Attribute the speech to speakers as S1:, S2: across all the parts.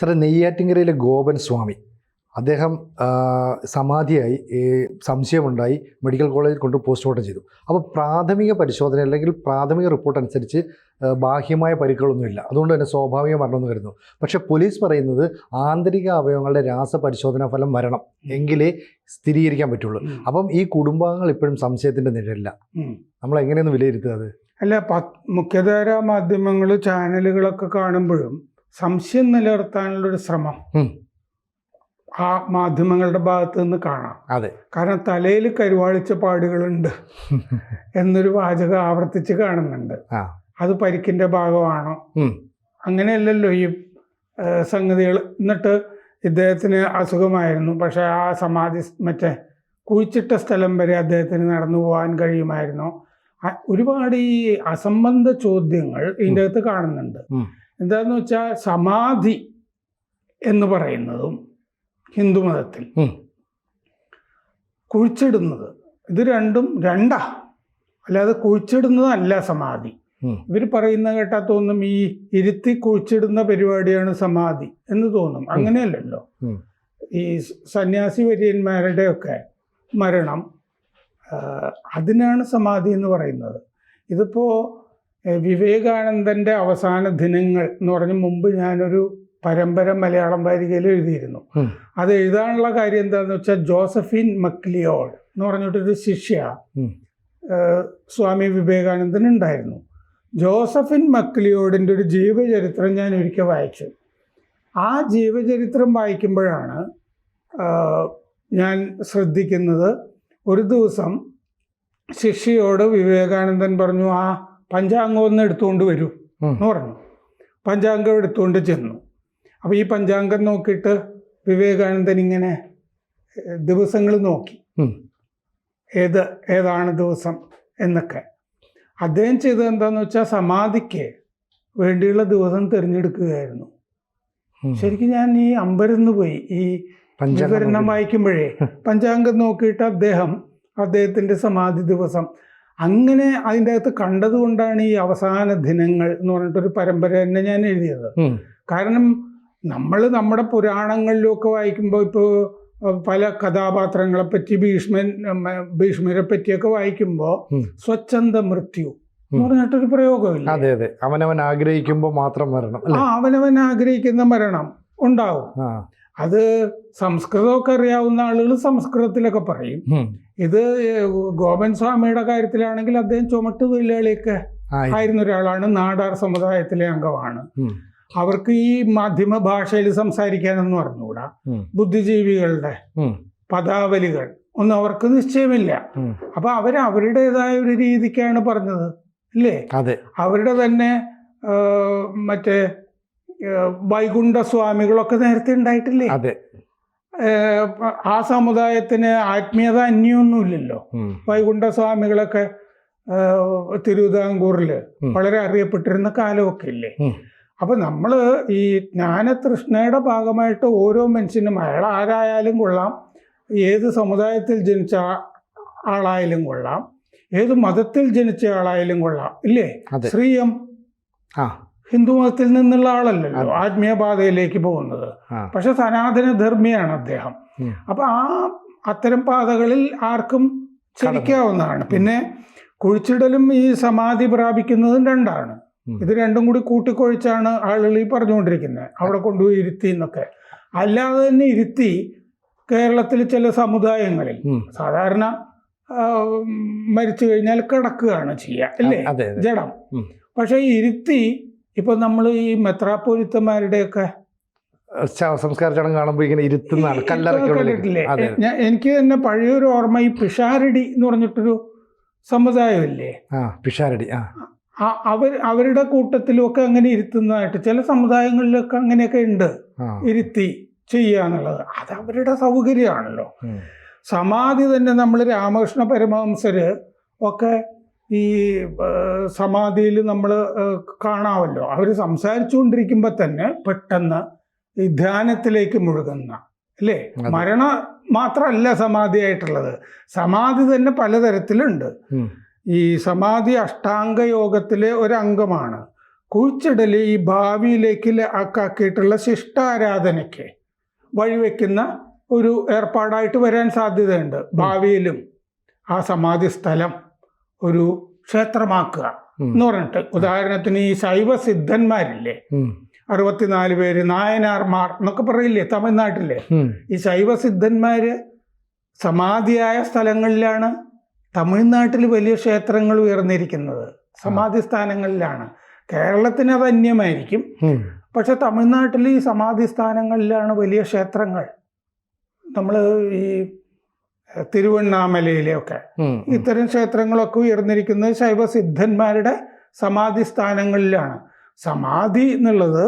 S1: സാറേ, നെയ്യാറ്റിൻകരയിലെ ഗോപൻ സ്വാമി അദ്ദേഹം സമാധിയായി, സംശയമുണ്ടായി, മെഡിക്കൽ കോളേജിൽ കൊണ്ട് പോസ്റ്റ്മോർട്ടം ചെയ്തു. അപ്പോൾ പ്രാഥമിക പരിശോധന അല്ലെങ്കിൽ പ്രാഥമിക റിപ്പോർട്ട് അനുസരിച്ച് ബാഹ്യമായ പരിക്കുകളൊന്നുമില്ല, അതുകൊണ്ട് തന്നെ സ്വാഭാവിക മരണമെന്ന് കരുതുന്നു. പക്ഷേ പോലീസ് പറയുന്നത് ആന്തരിക അവയവങ്ങളുടെ രാസപരിശോധനാ ഫലം വരണം, എങ്കിലേ സ്ഥിരീകരിക്കാൻ പറ്റുള്ളൂ. അപ്പം ഈ കുടുംബാംഗങ്ങൾ ഇപ്പോഴും സംശയത്തിൻ്റെ നിഴലില്ല. നമ്മൾ എങ്ങനെയൊന്ന് വിലയിരുത്തുക അത്?
S2: അല്ല, മുഖ്യധാരാ മാധ്യമങ്ങൾ ചാനലുകളൊക്കെ കാണുമ്പോഴും സംശയം നിലനിർത്താനുള്ളൊരു ശ്രമം ആ മാധ്യമങ്ങളുടെ ഭാഗത്ത് നിന്ന് കാണാം.
S1: അതെ,
S2: കാരണം തലയിൽ കരുവാളിച്ച പാടുകളുണ്ട് എന്നൊരു വാചകം ആവർത്തിച്ച് കാണുന്നുണ്ട്. അത് പരിക്കിന്റെ ഭാഗമാണോ? അങ്ങനെയല്ലല്ലോ ഈ സംഗതികൾ. എന്നിട്ട് ഇദ്ദേഹത്തിന് അസുഖമായിരുന്നു, പക്ഷെ ആ സമാധി കുഴിച്ചിട്ട സ്ഥലം വരെ അദ്ദേഹത്തിന് നടന്നു പോകാൻ കഴിയുമായിരുന്നോ? ഒരുപാട് ഈ അസംബന്ധ ചോദ്യങ്ങൾ ഇതിൻ്റെ അകത്ത് കാണുന്നുണ്ട്. എന്താന്ന് വെച്ചാൽ സമാധി എന്ന് പറയുന്നതും ഹിന്ദുമതത്തിൽ കുഴിച്ചിടുന്നത്, ഇത് രണ്ടും രണ്ടാ. അല്ലാതെ കുഴിച്ചിടുന്നതല്ല സമാധി. ഇവർ പറയുന്ന കേട്ടാൽ തോന്നും ഈ ഇരുത്തി കുഴിച്ചിടുന്ന പരിപാടിയാണ് സമാധി എന്ന് തോന്നും. അങ്ങനെയല്ലല്ലോ. ഈ സന്യാസി വര്യന്മാരുടെയൊക്കെ മരണം, അതിനാണ് സമാധി എന്ന് പറയുന്നത്. ഇതിപ്പോൾ വിവേകാനന്ദൻ്റെ അവസാന ദിനങ്ങൾ എന്ന് പറഞ്ഞ് മുമ്പ് ഞാനൊരു പരമ്പര മലയാളം വാരികയിൽ എഴുതിയിരുന്നു. അത് എഴുതാനുള്ള കാര്യം എന്താണെന്ന് വെച്ചാൽ ജോസഫിൻ മക്ലിയോഡ് എന്ന് പറഞ്ഞിട്ടൊരു ശിഷ്യ സ്വാമി വിവേകാനന്ദൻ ഉണ്ടായിരുന്നു. ജോസഫിൻ മക്ലിയോഡിൻ്റെ ഒരു ജീവചരിത്രം ഞാൻ ഒരിക്കൽ വായിച്ചു. ആ ജീവചരിത്രം വായിക്കുമ്പോഴാണ് ഞാൻ ശ്രദ്ധിക്കുന്നത്, ഒരു ദിവസം ശിഷ്യയോട് വിവേകാനന്ദൻ പറഞ്ഞു, ആ പഞ്ചാംഗം ഒന്ന് എടുത്തുകൊണ്ട് വരൂ എന്ന് പറഞ്ഞു. പഞ്ചാംഗം എടുത്തുകൊണ്ട് ചെന്നു. അപ്പോൾ ഈ പഞ്ചാംഗം നോക്കിയിട്ട് വിവേകാനന്ദൻ ഇങ്ങനെ ദിവസങ്ങൾ നോക്കി, ഏതാണ് ദിവസം എന്നൊക്കെ. അദ്ദേഹം ചെയ്തത് എന്താണെന്ന് വെച്ചാൽ സമാധിക്ക് വേണ്ടിയുള്ള ദിവസം തിരഞ്ഞെടുക്കുകയായിരുന്നു. ശരിക്കും ഞാൻ ഈ അമ്പരന്ന് പോയി ഈ വിവരണം വായിക്കുമ്പോഴേ. പഞ്ചാംഗം നോക്കിയിട്ട് അദ്ദേഹത്തിൻ്റെ സമാധി ദിവസം അങ്ങനെ അതിൻ്റെ അകത്ത് കണ്ടതുകൊണ്ടാണ് ഈ അവസാന ദിനങ്ങൾ എന്ന് പറഞ്ഞിട്ടൊരു പരമ്പര തന്നെ ഞാൻ എഴുതിയത്. കാരണം നമ്മൾ നമ്മുടെ പുരാണങ്ങളിലൊക്കെ വായിക്കുമ്പോൾ ഇപ്പോൾ പല കഥാപാത്രങ്ങളെ പറ്റി ഭീഷ്മരെ പറ്റിയൊക്കെ വായിക്കുമ്പോൾ സ്വച്ഛന്ത മൃത്യു എന്ന് പറഞ്ഞിട്ടൊരു പ്രയോഗമില്ല.
S1: അതെ അതെ, അവനവൻ ആഗ്രഹിക്കുമ്പോൾ മാത്രം മരണം.
S2: അവനവൻ ആഗ്രഹിക്കുന്ന മരണം ഉണ്ടാവും. അത് സംസ്കൃതമൊക്കെ അറിയാവുന്ന ആളുകൾ സംസ്കൃതത്തിലൊക്കെ പറയും. ഇത് ഗോപൻ സ്വാമിയുടെ കാര്യത്തിലാണെങ്കിൽ അദ്ദേഹം ചുമട്ട് തൊഴിലാളിയൊക്കെ ആയിരുന്ന ഒരാളാണ്, നാടാർ സമുദായത്തിലെ അംഗമാണ്. അവർക്ക് ഈ മാധ്യമ ഭാഷയിൽ സംസാരിക്കാനെന്ന് പറഞ്ഞുകൂടാ. ബുദ്ധിജീവികളുടെ പദാവലികൾ ഒന്നും അവർക്ക് നിശ്ചയമില്ല. അപ്പൊ അവരുടേതായ ഒരു രീതിക്കാണ് പറഞ്ഞത്, അല്ലേ? അവരുടെ തന്നെ മറ്റേ വൈകുണ്ഠ സ്വാമികളൊക്കെ നേരത്തെ ഉണ്ടായിട്ടില്ലേ? ആ സമുദായത്തിന് ആത്മീയത അന്യൊന്നുമില്ലല്ലോ. വൈകുണ്ഠ സ്വാമികളൊക്കെ തിരുവിതാംകൂറിൽ വളരെ അറിയപ്പെട്ടിരുന്ന കാലമൊക്കെ ഇല്ലേ? അപ്പൊ നമ്മൾ ഈ ജ്ഞാനതൃഷ്ണയുടെ ഭാഗമായിട്ട് ഓരോ മനുഷ്യനും, അയാൾ ആരായാലും കൊള്ളാം, ഏത് സമുദായത്തിൽ ജനിച്ച ആളായാലും കൊള്ളാം, ഏത് മതത്തിൽ ജനിച്ച ആളായാലും കൊള്ളാം, ഇല്ലേ? ശ്രീയം ഹിന്ദു മതത്തിൽ നിന്നുള്ള ആളല്ലല്ലോ ആത്മീയപാതയിലേക്ക് പോകുന്നത്. പക്ഷെ സനാതന ധർമ്മിയാണ് അദ്ദേഹം. അപ്പൊ അത്തരം പാതകളിൽ ആർക്കും ചരിക്കാവുന്നതാണ്. പിന്നെ കുഴിച്ചിടലും ഈ സമാധി പ്രാപിക്കുന്നതും രണ്ടാണ്. ഇത് രണ്ടും കൂടി കൂട്ടിക്കൊഴിച്ചാണ് ആളുകൾ ഈ പറഞ്ഞുകൊണ്ടിരിക്കുന്നത്, അവിടെ കൊണ്ടുപോയി ഇരുത്തി എന്നൊക്കെ. അല്ലാതെ തന്നെ ഇരുത്തി കേരളത്തിൽ ചില സമുദായങ്ങളിൽ സാധാരണ മരിച്ചു കഴിഞ്ഞാൽ കിടക്കുകയാണ് ചെയ്യുക, അല്ലേ? ജഡം. പക്ഷെ ഇരുത്തി ഇപ്പൊ നമ്മൾ ഈ മെത്രാപ്പോലിത്തമാരുടെയൊക്കെ
S1: സംസ്കാര ചടങ്ങ് കാണുമ്പോൾ ഇങ്ങനെ ഇരുത്തുന്നതാണ്,
S2: കണ്ടിട്ടില്ലേ? എനിക്ക് തന്നെ പഴയൊരു ഓർമ്മ, ഈ പിഷാരടി എന്ന് പറഞ്ഞിട്ടൊരു സമുദായമില്ലേ?
S1: പിഷാരടി.
S2: അവരുടെ കൂട്ടത്തിലൊക്കെ അങ്ങനെ ഇരുത്തുന്നതായിട്ട് ചില സമുദായങ്ങളിലൊക്കെ അങ്ങനെയൊക്കെ ഉണ്ട്, ഇരുത്തി ചെയ്യുക എന്നുള്ളത്. അത് അവരുടെ സൗകര്യമാണല്ലോ. സമാധി തന്നെ നമ്മൾ രാമകൃഷ്ണ പരമഹംസര് ഒക്കെ ഈ സമാധിയിൽ നമ്മൾ കാണാമല്ലോ, അവർ സംസാരിച്ചുകൊണ്ടിരിക്കുമ്പോൾ തന്നെ പെട്ടെന്ന് ഈ ധ്യാനത്തിലേക്ക് മുഴുകുന്ന, അല്ലേ? മരണ മാത്രമല്ല സമാധിയായിട്ടുള്ളത്, സമാധി തന്നെ പലതരത്തിലുണ്ട്. ഈ സമാധി അഷ്ടാംഗ യോഗത്തിലെ ഒരംഗമാണ്. കുഴിച്ചിടൽ ഈ ഭാവിയിലേക്ക് ആക്കിയിട്ടുള്ള ശിഷ്ടാരാധനയ്ക്ക് വഴിവെക്കുന്ന ഒരു ഏർപ്പാടായിട്ട് വരാൻ സാധ്യതയുണ്ട്. ഭാവിയിലും ആ സമാധി സ്ഥലം ഒരു ക്ഷേത്രമാക്കുക എന്ന് പറഞ്ഞിട്ട്. ഉദാഹരണത്തിന് ഈ ശൈവ സിദ്ധന്മാരില്ലേ, 64 പേര് നായനാർമാർ എന്നൊക്കെ പറയില്ലേ തമിഴ്നാട്ടിലെ, ഈ ശൈവ സിദ്ധന്മാര് സമാധിയായ സ്ഥലങ്ങളിലാണ് തമിഴ്നാട്ടിൽ വലിയ ക്ഷേത്രങ്ങൾ ഉയർന്നിരിക്കുന്നത്. സമാധി സ്ഥാനങ്ങളിലാണ്. കേരളത്തിന് അത് അന്യമായിരിക്കും, പക്ഷെ തമിഴ്നാട്ടിൽ ഈ സമാധി സ്ഥാനങ്ങളിലാണ് വലിയ ക്ഷേത്രങ്ങൾ. നമ്മൾ ഈ തിരുവണ്ണാമലയിലെയൊക്കെ ഇത്തരം ക്ഷേത്രങ്ങളൊക്കെ ഉയർന്നിരിക്കുന്നത് ശൈവസിദ്ധന്മാരുടെ സമാധി സ്ഥാനങ്ങളിലാണ്. സമാധി എന്നുള്ളത്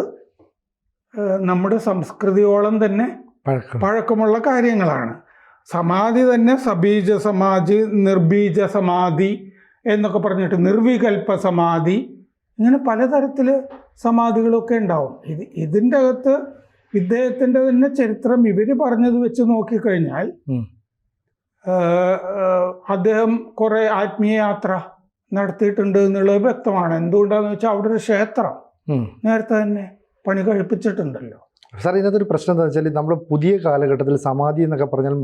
S2: നമ്മുടെ സംസ്കൃതിയോളം തന്നെ പഴക്കമുള്ള കാര്യങ്ങളാണ്. സമാധി തന്നെ സബീജ സമാധി, നിർബീജ സമാധി എന്നൊക്കെ പറഞ്ഞിട്ട്, നിർവികൽപ്പ സമാധി, ഇങ്ങനെ പലതരത്തിൽ സമാധികളൊക്കെ ഉണ്ടാവും. ഇതിൻ്റെ അകത്ത് ഇദ്ദേഹത്തിൻ്റെ തന്നെ ചരിത്രം ഇവർ പറഞ്ഞത് വെച്ച് നോക്കിക്കഴിഞ്ഞാൽ അദ്ദേഹം കുറേ ആത്മീയ യാത്ര നടത്തിയിട്ടുണ്ട് എന്നുള്ളത് വ്യക്തമാണ്. എന്തുകൊണ്ടാണെന്ന് വെച്ചാൽ അവിടെ ഒരു ക്ഷേത്രം നേരത്തെ തന്നെ പണി കഴിപ്പിച്ചിട്ടുണ്ടല്ലോ.
S1: സാർ, ഇതിനകത്തൊരു പ്രശ്നം എന്താണെന്ന് വെച്ചാൽ നമ്മൾ പുതിയ കാലഘട്ടത്തിൽ സമാധി എന്നൊക്കെ പറഞ്ഞാൽ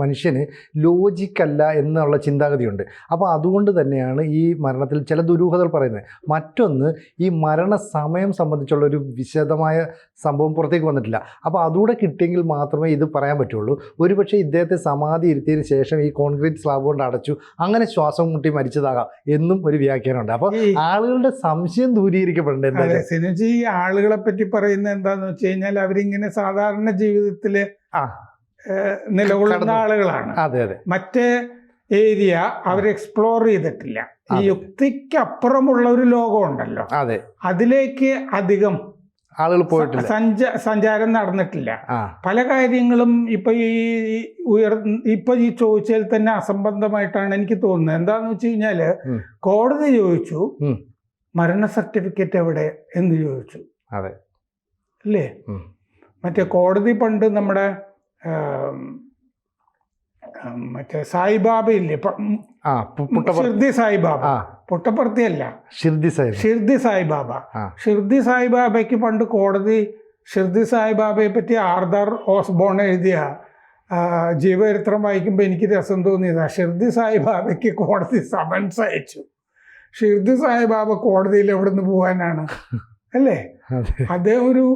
S1: മനുഷ്യന് ലോജിക്കല്ല എന്നുള്ള ചിന്താഗതിയുണ്ട്. അപ്പോൾ അതുകൊണ്ട് തന്നെയാണ് ഈ മരണത്തിൽ ചില ദുരൂഹതകൾ പറയുന്നത്. മറ്റൊന്ന്, ഈ മരണസമയം സംബന്ധിച്ചുള്ള ഒരു വിശദമായ സംഭവം പുറത്തേക്ക് വന്നിട്ടില്ല. അപ്പോൾ അതുകൂടെ കിട്ടിയെങ്കിൽ മാത്രമേ ഇത് പറയാൻ പറ്റുള്ളൂ. ഒരുപക്ഷെ ഇദ്ദേഹത്തെ സമാധി ഇരുത്തിയതിന് ശേഷം ഈ കോൺക്രീറ്റ് സ്ലാബ് കൊണ്ട് അടച്ചു, അങ്ങനെ ശ്വാസം മുട്ടി മരിച്ചതാകാം എന്നും ഒരു വ്യാഖ്യാനമുണ്ട്. അപ്പോൾ ആളുകളുടെ സംശയം ദൂരീകരിക്കപ്പെടേണ്ടത് എന്തായാലും.
S2: സിനുജി ഈ ആളുകളെ പറ്റി പറയുന്നത് എന്താണെന്ന് വെച്ച് കഴിഞ്ഞാൽ അവരിങ്ങനെ സാധാരണ ജീവിതത്തിൽ നിലകൊള്ളുന്ന ആളുകളാണ്.
S1: അതെ അതെ.
S2: മറ്റേ ഏരിയ അവർ എക്സ്പ്ലോർ ചെയ്തിട്ടില്ല. ഈ യുക്തിക്കപ്പുറമുള്ള ഒരു ലോകമുണ്ടല്ലോ, അതെ, അതിലേക്ക് അധികം
S1: ആളുകൾ പോയിട്ടില്ല,
S2: സഞ്ചാരം നടന്നിട്ടില്ല. പല കാര്യങ്ങളും ഇപ്പൊ ഈ ചോദിച്ചതിൽ തന്നെ അസംബന്ധമായിട്ടാണ് എനിക്ക് തോന്നുന്നത്. എന്താന്ന് വെച്ച് കഴിഞ്ഞാല് കോടതി ചോദിച്ചു മരണ സർട്ടിഫിക്കറ്റ് എവിടെ എന്ന് ചോദിച്ചു,
S1: അതെ
S2: അല്ലേ? മറ്റേ കോടതി പണ്ട് നമ്മുടെ മറ്റേ സായിബാബയില്ലേ, ഷിർദി സായിബാബ, പുട്ടപ്പർത്തിയല്ല, ഷിർദി സായിബാബ. ഷിർദി സായിബാബയ്ക്ക് പണ്ട് കോടതി ഷിർദി സായിബാബയെ പറ്റി ആർദർ ഓസ്ബോൺ എഴുതിയ ജീവചരിത്രം വായിക്കുമ്പോൾ എനിക്ക് രസം തോന്നിയതാ. ഷിർദി സായിബാബയ്ക്ക് കോടതി സമൻസ് അയച്ചു. ഷിർദി സായിബാബ കോടതിയിൽ എവിടെ നിന്ന് പോകാനാണ്, അല്ലേ? അദ്ദേഹം ഒരു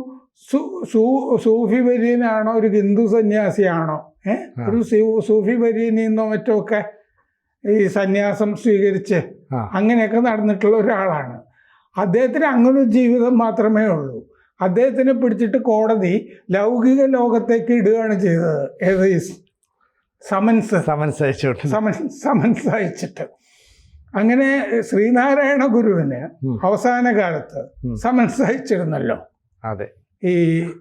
S2: സൂഫി വര്യനാണോ, ഒരു ഹിന്ദു സന്യാസിയാണോ, ഒരു സൂഫി വര്യനെന്നോ മറ്റോ ഒക്കെ ഈ സന്യാസം സ്വീകരിച്ച് അങ്ങനെയൊക്കെ നടന്നിട്ടുള്ള ഒരാളാണ്. അദ്ദേഹത്തിന് അങ്ങനൊരു ജീവിതം മാത്രമേ ഉള്ളൂ. അദ്ദേഹത്തിനെ പിടിച്ചിട്ട് കോടതി ലൗകിക ലോകത്തേക്ക് ഇടുകയാണ് ചെയ്തത്. ഏത് സമൻസ് അയച്ചിട്ട്. അങ്ങനെ ശ്രീനാരായണ ഗുരുവിന് അവസാന കാലത്ത് സമൻസ് അയച്ചിരുന്നല്ലോ.
S1: അതെ.
S2: ഈ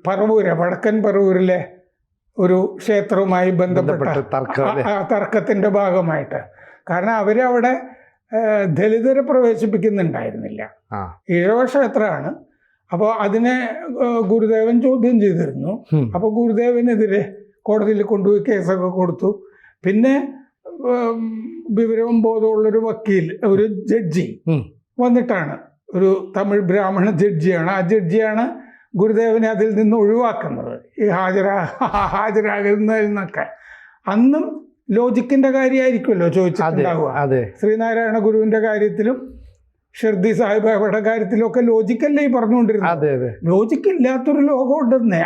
S2: പറവൂര്, വടക്കൻ പറവൂരിലെ ഒരു ക്ഷേത്രവുമായി ബന്ധപ്പെട്ട തർക്കത്തിന്റെ ഭാഗമായിട്ട്. കാരണം അവരവിടെ ദലിതരെ പ്രവേശിപ്പിക്കുന്നുണ്ടായിരുന്നില്ല. ഈഴവ ക്ഷേത്രമാണ്. അപ്പോൾ അതിനെ ഗുരുദേവൻ ചോദ്യം ചെയ്തിരുന്നു. അപ്പോൾ ഗുരുദേവനെതിരെ കോടതിയിൽ കൊണ്ടുപോയി കേസൊക്കെ കൊടുത്തു. പിന്നെ വിവരവും ബോധമുള്ളൊരു വക്കീൽ, ഒരു ജഡ്ജി വന്നിട്ടാണ്, ഒരു തമിഴ് ബ്രാഹ്മണ ജഡ്ജിയാണ്. ആ ജഡ്ജിയാണ് ഗുരുദേവനെ അതിൽ നിന്ന് ഒഴിവാക്കുന്നത്, ഈ ഹാജരാകുന്നതിനൊക്കെ. അന്നും ലോജിക്കിന്റെ കാര്യമായിരിക്കുമല്ലോ ചോദിച്ചിട്ടുണ്ടാവുക. ശ്രീനാരായണ ഗുരുവിന്റെ കാര്യത്തിലും ഷിർദി സാഹിബാബയുടെ കാര്യത്തിലും ഒക്കെ ലോജിക്കല്ലേ ഈ പറഞ്ഞുകൊണ്ടിരുന്നത്. ലോജിക്കില്ലാത്തൊരു ലോകം ഉണ്ടെന്നേ.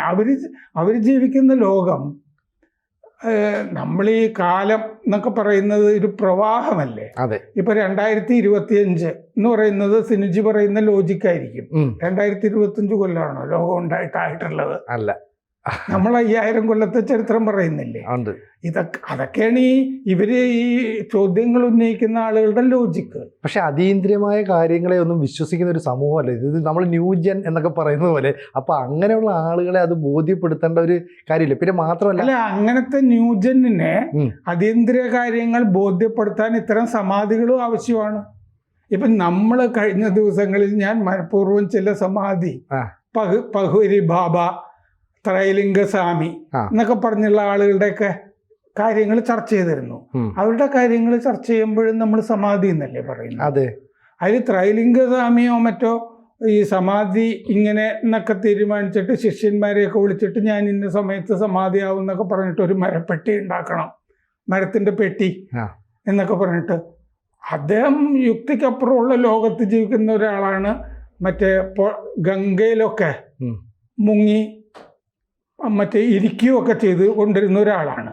S2: അവര് ജീവിക്കുന്ന ലോകം, നമ്മൾ ഈ കാലം എന്നൊക്കെ പറയുന്നത് ഒരു പ്രവാഹമല്ലേ. ഇപ്പൊ 2025 എന്ന് പറയുന്നത് സിനുജി പറയുന്ന ലോജിക്കായിരിക്കും. 2025 കൊല്ലമാണോ ലോകം ഉണ്ടായിട്ടുള്ളത്?
S1: അല്ല,
S2: നമ്മൾ 5000 കൊല്ലത്തെ ചരിത്രം പറയുന്നില്ലേ. അതൊക്കെയാണ് ഇവര് ഈ ചോദ്യങ്ങൾ ഉന്നയിക്കുന്ന ആളുകളുടെ ലോജിക്ക്.
S1: പക്ഷെ അതീന്ദ്രിയമായ കാര്യങ്ങളെ ഒന്നും വിശ്വസിക്കുന്ന ഒരു സമൂഹമല്ല ഇത്. നമ്മൾ ന്യൂജൻ എന്നൊക്കെ പറയുന്നത് പോലെ. അപ്പൊ അങ്ങനെയുള്ള ആളുകളെ അത് ബോധ്യപ്പെടുത്തേണ്ട ഒരു കാര്യമില്ല. പിന്നെ മാത്രമല്ല,
S2: അങ്ങനത്തെ ന്യൂജനെ അതീന്ദ്രിയ കാര്യങ്ങൾ ബോധ്യപ്പെടുത്താൻ ഇത്തരം സമാധികളും ആവശ്യമാണ്. ഇപ്പൊ നമ്മൾ കഴിഞ്ഞ ദിവസങ്ങളിൽ ഞാൻ മനഃപൂർവ്വം ചില സമാധി, പഹുരി ബാബ, ത്രൈലിംഗസ്വാമി എന്നൊക്കെ പറഞ്ഞുള്ള ആളുകളുടെയൊക്കെ കാര്യങ്ങൾ ചർച്ച ചെയ്തിരുന്നു. അവരുടെ കാര്യങ്ങൾ ചർച്ച ചെയ്യുമ്പോഴും നമ്മൾ സമാധി എന്നല്ലേ പറയുന്നത്.
S1: അതെ.
S2: അതിൽ ത്രൈലിംഗസ്വാമിയോ മറ്റോ ഈ സമാധി ഇങ്ങനെ എന്നൊക്കെ തീരുമാനിച്ചിട്ട് ശിഷ്യന്മാരെയൊക്കെ വിളിച്ചിട്ട് ഞാൻ ഇന്ന സമയത്ത് സമാധിയാവും എന്നൊക്കെ പറഞ്ഞിട്ട് ഒരു മരപ്പെട്ടി ഉണ്ടാക്കണം, മരത്തിൻ്റെ പെട്ടി എന്നൊക്കെ പറഞ്ഞിട്ട്. അദ്ദേഹം യുക്തിക്കപ്പുറമുള്ള ലോകത്ത് ജീവിക്കുന്ന ഒരാളാണ്. മറ്റേ ഗംഗയിലൊക്കെ മുങ്ങി മറ്റേ ഇരിക്കുകയൊക്കെ ചെയ്ത് കൊണ്ടിരുന്ന ഒരാളാണ്.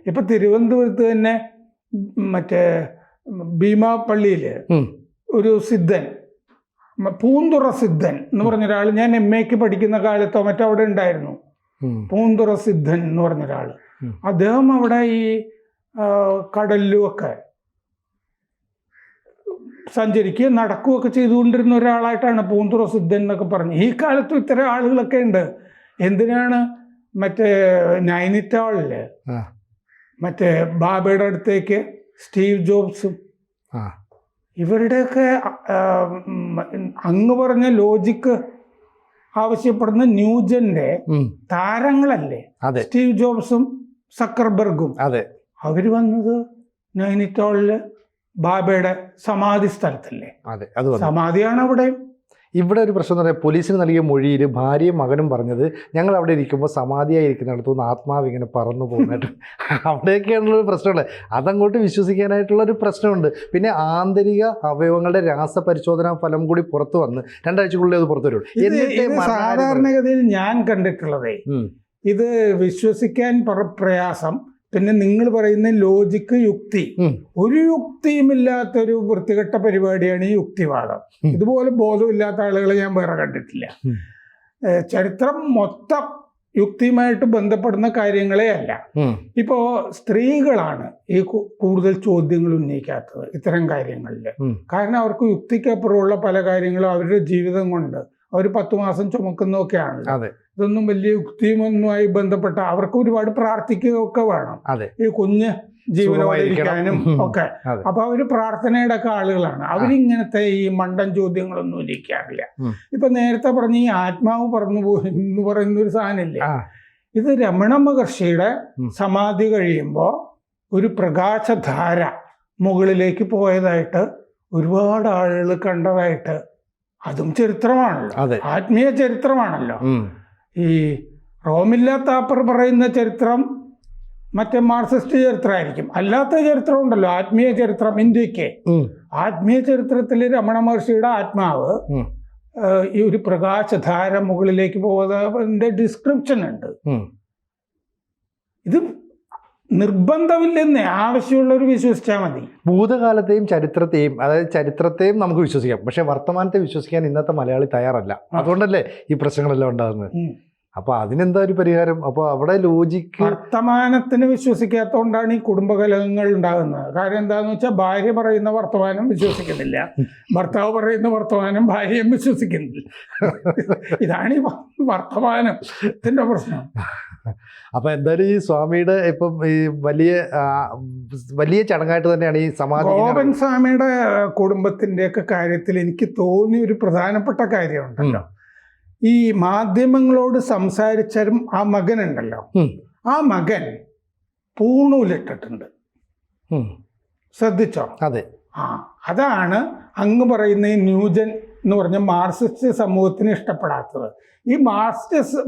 S2: ഇപ്പൊ തിരുവനന്തപുരത്ത് തന്നെ മറ്റേ ഭീമാപള്ളിയിൽ ഒരു സിദ്ധൻ, പൂന്തുറ സിദ്ധൻ എന്ന് പറഞ്ഞൊരാൾ, ഞാൻ MA പഠിക്കുന്ന കാലത്തോ മറ്റോ അവിടെ ഉണ്ടായിരുന്നു. പൂന്തുറ സിദ്ധൻ എന്ന് പറഞ്ഞൊരാൾ, അദ്ദേഹം അവിടെ ഈ കടലിലുമൊക്കെ സഞ്ചരിക്കുകയും നടക്കുകയൊക്കെ ചെയ്തുകൊണ്ടിരുന്ന ഒരാളായിട്ടാണ് പൂന്തുറ സിദ്ധൻ എന്നൊക്കെ പറഞ്ഞ്. ഈ കാലത്തും ഇത്തരം ആളുകളൊക്കെ ഉണ്ട്. എന്തിനാണ് മറ്റേ നൈനിറ്റാളില് മറ്റേ ബാബയുടെ അടുത്തേക്ക് സ്റ്റീവ് ജോബ്സും ഇവരുടെയൊക്കെ അങ്ങ് പറഞ്ഞ ലോജിക്ക് ആവശ്യപ്പെടുന്ന ന്യൂജന്റെ താരങ്ങളല്ലേ സ്റ്റീവ് ജോബ്സും സക്കർബർഗും. അവര് വന്നത് നൈനിറ്റാളില് ബാബയുടെ സമാധി സ്ഥലത്തല്ലേ. സമാധിയാണ് അവിടെ.
S1: ഇവിടെ ഒരു പ്രശ്നം എന്ന് പറഞ്ഞാൽ പോലീസിന് നൽകിയ മൊഴിയിൽ ഭാര്യയും മകനും പറഞ്ഞത് ഞങ്ങൾ അവിടെ ഇരിക്കുമ്പോൾ സമാധിയായിരിക്കുന്നിടത്തു നിന്ന് ആത്മാവ് ഇങ്ങനെ പറന്നു പോകുന്നതായിട്ട്. അവിടെയൊക്കെയാണുള്ളൊരു പ്രശ്നമുള്ളത്. അതങ്ങോട്ട് വിശ്വസിക്കാനായിട്ടുള്ളൊരു പ്രശ്നമുണ്ട്. പിന്നെ ആന്തരിക അവയവങ്ങളുടെ രാസപരിശോധനാ ഫലം കൂടി പുറത്തു വന്ന് 2 ആഴ്ചക്കുള്ളിൽ അത് പുറത്തു വരും.
S2: സാധാരണഗതിയിൽ ഞാൻ കണ്ടിട്ടുള്ളതേ ഇത് വിശ്വസിക്കാൻ പ്രയാസം. പിന്നെ നിങ്ങൾ പറയുന്ന ലോജിക്ക്, യുക്തി, ഒരു യുക്തിയുമില്ലാത്തൊരു വൃത്തികെട്ട പരിപാടിയാണ് ഈ യുക്തിവാദം. ഇതുപോലെ ബോധമില്ലാത്ത ആളുകളെ ഞാൻ വേറെ കണ്ടിട്ടില്ല. ചരിത്രം മൊത്തം യുക്തിയുമായിട്ട് ബന്ധപ്പെടുന്ന കാര്യങ്ങളെ അല്ല. ഇപ്പോ സ്ത്രീകളാണ് ഈ കൂടുതൽ ചോദ്യങ്ങൾ ഉന്നയിക്കാത്തത് ഇത്തരം കാര്യങ്ങളിൽ. കാരണം അവർക്ക് യുക്തിക്കപ്പുറമുള്ള പല കാര്യങ്ങളും അവരുടെ ജീവിതം കൊണ്ട് അവർ 10 മാസം ചുമക്കുന്നതൊക്കെയാണല്ലോ. ഇതൊന്നും വലിയ യുക്തിയുമൊന്നുമായി ബന്ധപ്പെട്ട അവർക്ക് ഒരുപാട് പ്രാർത്ഥിക്കുകയൊക്കെ വേണം ഈ കുഞ്ഞ് ജീവനോടിരിക്കാനും ഒക്കെ. അപ്പൊ അവര് പ്രാർത്ഥനയുടെ ഒക്കെ ആളുകളാണ്. അവരിങ്ങനത്തെ ഈ മണ്ടൻ ചോദ്യങ്ങളൊന്നും ഉന്നയിക്കാറില്ല. ഇപ്പൊ നേരത്തെ പറഞ്ഞ ഈ ആത്മാവ് പറന്നു പോയി എന്ന് പറയുന്ന ഒരു സാധനമില്ലേ, ഇത് രമണ മഹർഷിയുടെ സമാധി കഴിയുമ്പോൾ ഒരു പ്രകാശധാര മുകളിലേക്ക് പോയതായിട്ട് ഒരുപാട് ആളുകൾ കണ്ടതായിട്ട്, അതും ചരിത്രമാണല്ലോ, ആത്മീയ ചരിത്രമാണല്ലോ. ഈ റോമില്ല താപ്പർ പറയുന്ന ചരിത്രം മറ്റേ മാർക്സിസ്റ്റ് ചരിത്രമായിരിക്കും. അല്ലാത്ത ചരിത്രം ഉണ്ടല്ലോ, ആത്മീയ ചരിത്രം. ഇന്ത്യക്ക് ആത്മീയ ചരിത്രത്തിൽ രമണ മഹർഷിയുടെ ആത്മാവ് ഈ ഒരു പ്രകാശധാര മുകളിലേക്ക് പോകുന്നതിന്റെ ഡിസ്ക്രിപ്ഷൻ ഉണ്ട്. ഇത് നിർബന്ധമില്ലെന്നേ, ആവശ്യമുള്ളവർ വിശ്വസിച്ചാൽ മതി.
S1: ഭൂതകാലത്തെയും ചരിത്രത്തെയും, അതായത് ചരിത്രത്തെയും നമുക്ക് വിശ്വസിക്കാം, പക്ഷെ വർത്തമാനത്തെ വിശ്വസിക്കാൻ ഇന്നത്തെ മലയാളി തയ്യാറല്ല. അതുകൊണ്ടല്ലേ ഈ പ്രശ്നങ്ങളെല്ലാം ഉണ്ടാകുന്നത്. അപ്പൊ അതിനെന്താ ഒരു പരിഹാരം? അപ്പൊ അവിടെ ലോജിക്ക്,
S2: വർത്തമാനത്തിന് വിശ്വസിക്കാത്തതുകൊണ്ടാണ് ഈ കുടുംബകലഹങ്ങൾ ഉണ്ടാകുന്നത്. കാര്യം എന്താന്ന് വെച്ചാൽ ഭാര്യ പറയുന്ന വർത്തമാനം വിശ്വസിക്കുന്നില്ല, ഭർത്താവ് പറയുന്ന വർത്തമാനം ഭാര്യയും വിശ്വസിക്കുന്നില്ല. ഇതാണ് ഈ വർത്തമാനത്തിന്റെ പ്രശ്നം.
S1: അപ്പൊ എന്തായാലും ഈ സ്വാമിയുടെ ഇപ്പം ഈ വലിയ ചടങ്ങായിട്ട് തന്നെയാണ് ഈ സമാധി.
S2: ഗോപൻ സ്വാമിയുടെ കുടുംബത്തിന്റെ ഒക്കെ കാര്യത്തിൽ എനിക്ക് തോന്നിയ ഒരു പ്രധാനപ്പെട്ട കാര്യമുണ്ടല്ലോ, ഈ മാധ്യമങ്ങളോട് സംസാരിച്ചാലും ആ മകനുണ്ടല്ലോ, ആ മകൻ പൂണൂലിട്ടിട്ടുണ്ട്. ശ്രദ്ധിച്ചോ?
S1: അതെ.
S2: അതാണ് അങ്ങ് പറയുന്ന ഈ ന്യൂജൻ എന്ന് പറഞ്ഞ മാർക്സിസ്റ്റ് സമൂഹത്തിന് ഇഷ്ടപ്പെടാത്തത്. ഈ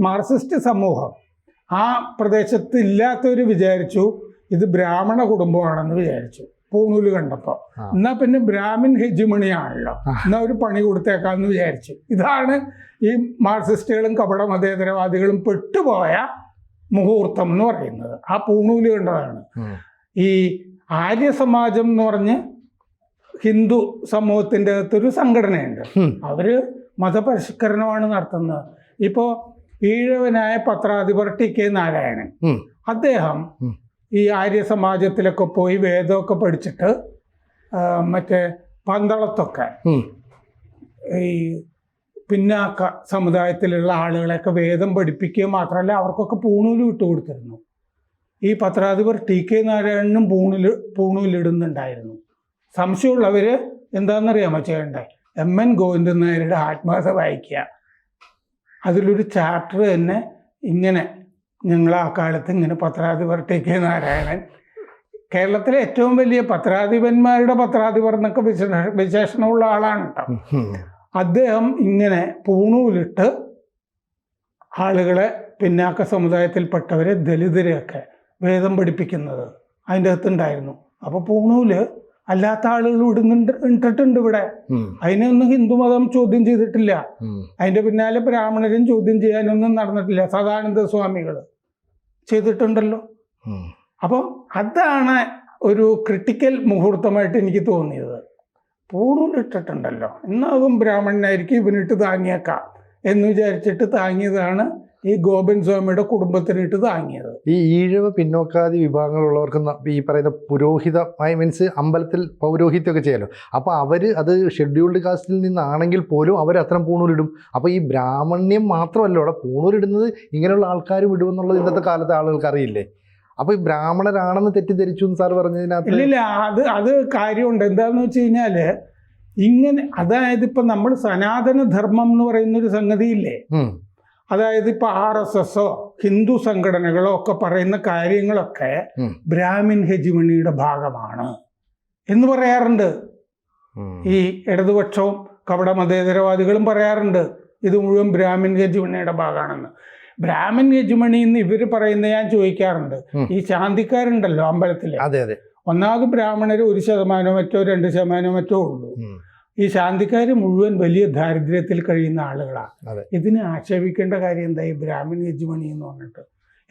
S2: മാർക്സിസ്റ്റ് സമൂഹം ആ പ്രദേശത്ത് ഇല്ലാത്തവർ വിചാരിച്ചു ഇത് ബ്രാഹ്മണ കുടുംബമാണെന്ന് വിചാരിച്ചു പൂണൂല് കണ്ടപ്പോൾ. എന്നാ പിന്നെ ബ്രാഹ്മിൻ ഹെജിമണിയാണല്ലോ, എന്നാ ഒരു പണി കൊടുത്തേക്കാന്ന് വിചാരിച്ചു. ഇതാണ് ഈ മാർക്സിസ്റ്റുകളും കപട മതേതരവാദികളും പെട്ടുപോയ മുഹൂർത്തം എന്ന് പറയുന്നത്. ആ പൂണൂല് കണ്ടതാണ്. ഈ ആര്യ സമാജം എന്ന് പറഞ്ഞ് ഹിന്ദു സമൂഹത്തിൻ്റെ അകത്തൊരു സംഘടനയുണ്ട്. അവര് മതപരിഷ്കരണമാണ് നടത്തുന്നത്. ഇപ്പോൾ ഈഴവനായ പത്രാധിപർ TK നാരായണൻ, അദ്ദേഹം ഈ ആര്യ സമാജത്തിലൊക്കെ പോയി വേദമൊക്കെ പഠിച്ചിട്ട് മറ്റേ പന്തളത്തൊക്കെ ഈ പിന്നാക്ക സമുദായത്തിലുള്ള ആളുകളെയൊക്കെ വേദം പഠിപ്പിക്കുക മാത്രമല്ല അവർക്കൊക്കെ പൂണൂല് വിട്ടുകൊടുത്തിരുന്നു. ഈ പത്രാധിപർ TK നാരായണനും പൂണൂലിടുന്നുണ്ടായിരുന്നു. സംശയമുള്ളവർ എന്താണെന്നറിയാമോ ചെയ്യണ്ടേ? MN ഗോവിന്ദൻ നായരുടെ ആത്മകഥ വായിക്കുക. അതിലൊരു ചാപ്റ്റർ തന്നെ ഇങ്ങനെ, ഞങ്ങൾ ആ കാലത്ത് ഇങ്ങനെ പത്രാധിപർ TK നാരായണൻ, കേരളത്തിലെ ഏറ്റവും വലിയ പത്രാധിപന്മാരുടെ പത്രാധിപർ എന്നൊക്കെ വിശേഷണമുള്ള ആളാണ് കേട്ടോ. അദ്ദേഹം ഇങ്ങനെ പൂണൂലിട്ട് ആളുകളെ, പിന്നാക്ക സമുദായത്തിൽപ്പെട്ടവരെ, ദലിതരെയൊക്കെ വേദം പഠിപ്പിക്കുന്നത് അതിൻ്റെ അകത്തുണ്ടായിരുന്നു. അപ്പോൾ പൂണൂല് അല്ലാത്ത ആളുകൾ ഇട്ടിട്ടുണ്ട് ഇവിടെ. അതിനൊന്നും ഹിന്ദുമതം ചോദ്യം ചെയ്തിട്ടില്ല. അതിൻ്റെ പിന്നാലെ ബ്രാഹ്മണരും ചോദ്യം ചെയ്യാനൊന്നും നടന്നിട്ടില്ല. സദാനന്ദ സ്വാമികൾ ചെയ്തിട്ടുണ്ടല്ലോ. അപ്പം അതാണ് ഒരു ക്രിട്ടിക്കൽ മുഹൂർത്തമായിട്ട് എനിക്ക് തോന്നിയത്. പൂണൂലിട്ടിട്ടുണ്ടല്ലോ, എന്നാകും ബ്രാഹ്മണനായിരിക്കും, ഇവനിട്ട് താങ്ങിയേക്കാം എന്ന് വിചാരിച്ചിട്ട് താങ്ങിയതാണ് ഈ ഗോപൻ സ്വാമിയുടെ കുടുംബത്തിനിട്ട് താങ്ങിയത്.
S1: ഈ ഈഴവ പിന്നോക്കാതി വിഭാഗങ്ങളുള്ളവർക്ക് ഈ പറയുന്ന പുരോഹിത മീൻസ് അമ്പലത്തിൽ പൗരോഹിത്യമൊക്കെ ചെയ്യാലോ. അപ്പോൾ അവർ അത് ഷെഡ്യൂൾഡ് കാസ്റ്റിൽ നിന്നാണെങ്കിൽ പോലും അവർ അത്തരം പൂണൂലിടും. അപ്പോൾ ഈ ബ്രാഹ്മണ്യം മാത്രമല്ല അവിടെ പൂണൂലിടുന്നത്, ഇങ്ങനെയുള്ള ആൾക്കാരും ഇടുമെന്നുള്ളത് ഇന്നത്തെ കാലത്തെ ആളുകൾക്ക് അറിയില്ലേ? അപ്പോൾ ഈ ബ്രാഹ്മണരാണെന്ന് തെറ്റിദ്ധരിച്ചു എന്ന് സാർ പറഞ്ഞതിനകത്ത്
S2: ഇല്ല, അത് കാര്യമുണ്ട്. എന്താണെന്ന് വെച്ച് കഴിഞ്ഞാൽ ഇങ്ങനെ, അതായത് ഇപ്പം നമ്മൾ സനാതന ധർമ്മം എന്ന് പറയുന്നൊരു സംഗതിയില്ലേ, അതായത് ഇപ്പൊ RSS ഹിന്ദു സംഘടനകളോ ഒക്കെ പറയുന്ന കാര്യങ്ങളൊക്കെ ബ്രാഹ്മിൻ ഹെജിമണിയുടെ ഭാഗമാണ് എന്ന് പറയാറുണ്ട്. ഈ ഇടതുപക്ഷവും കപട മതേതരവാദികളും പറയാറുണ്ട് ഇത് മുഴുവൻ ബ്രാഹ്മിൻ ഹെജിമണിയുടെ ഭാഗമാണെന്ന്. ബ്രാഹ്മിൻ ഹെജിമണി എന്ന് ഇവർ പറയുന്ന ഞാൻ ചോദിക്കാറുണ്ട്. ഈ ശാന്തിക്കാരുണ്ടല്ലോ അമ്പലത്തിലെ, ഒന്നാമത് ബ്രാഹ്മണർ 1% മറ്റോ 2% മറ്റോ ഉള്ളൂ. ഈ ശാന്തിക്കാർ മുഴുവൻ വലിയ ദാരിദ്ര്യത്തിൽ കഴിയുന്ന ആളുകളാണ്. ഇതിനെ ആക്ഷേപിക്കേണ്ട കാര്യം എന്താ? ഈ ബ്രാഹ്മിൻ ഹെജിമണി എന്ന് പറഞ്ഞിട്ട്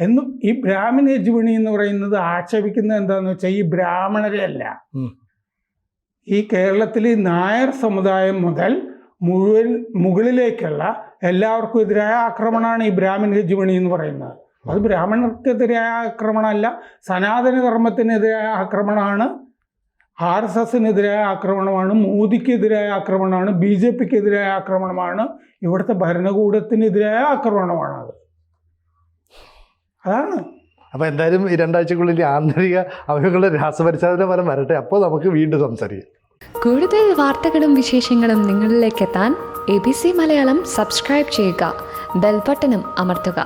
S2: എന്നും ഈ ബ്രാഹ്മിൻ ഹെജിമണി എന്ന് പറയുന്നത് ആക്ഷേപിക്കുന്നത് എന്താണെന്ന് വെച്ചാൽ ഈ ബ്രാഹ്മണരെ അല്ല, ഈ കേരളത്തിലെ നായർ സമുദായം മുതൽ മുഴുവൻ മുകളിലേക്കുള്ള എല്ലാവർക്കും എതിരായ ആക്രമണമാണ് ഈ ബ്രാഹ്മിൻ ഹെജിമണി എന്ന് പറയുന്നത്. അത് ബ്രാഹ്മണർക്കെതിരായ ആക്രമണമല്ല, സനാതന ധർമ്മത്തിനെതിരായ ആക്രമണമാണ്, RSSനെതിരായ ആക്രമണമാണ്, മോദിക്കെതിരായ ആക്രമണമാണ്, BJPക്കെതിരായ ആക്രമണമാണ്, ഇവിടുത്തെ ഭരണകൂടത്തിനെതിരായ ആക്രമണമാണത്. അതാണ്.
S1: അപ്പോൾ എന്തായാലും ഈ 2 ആഴ്ചക്കുള്ളിൽ ആന്തരിക അവയവങ്ങളുടെ രാസപരിശോധന ഫലം വരട്ടെ, അപ്പോൾ നമുക്ക് വീണ്ടും സംസാരിക്കാം.
S3: കൂടുതൽ വാർത്തകളും വിശേഷങ്ങളും നിങ്ങളിലേക്ക് എത്താൻ ABC മലയാളം സബ്സ്ക്രൈബ് ചെയ്യുക, ബെൽബട്ടനും അമർത്തുക.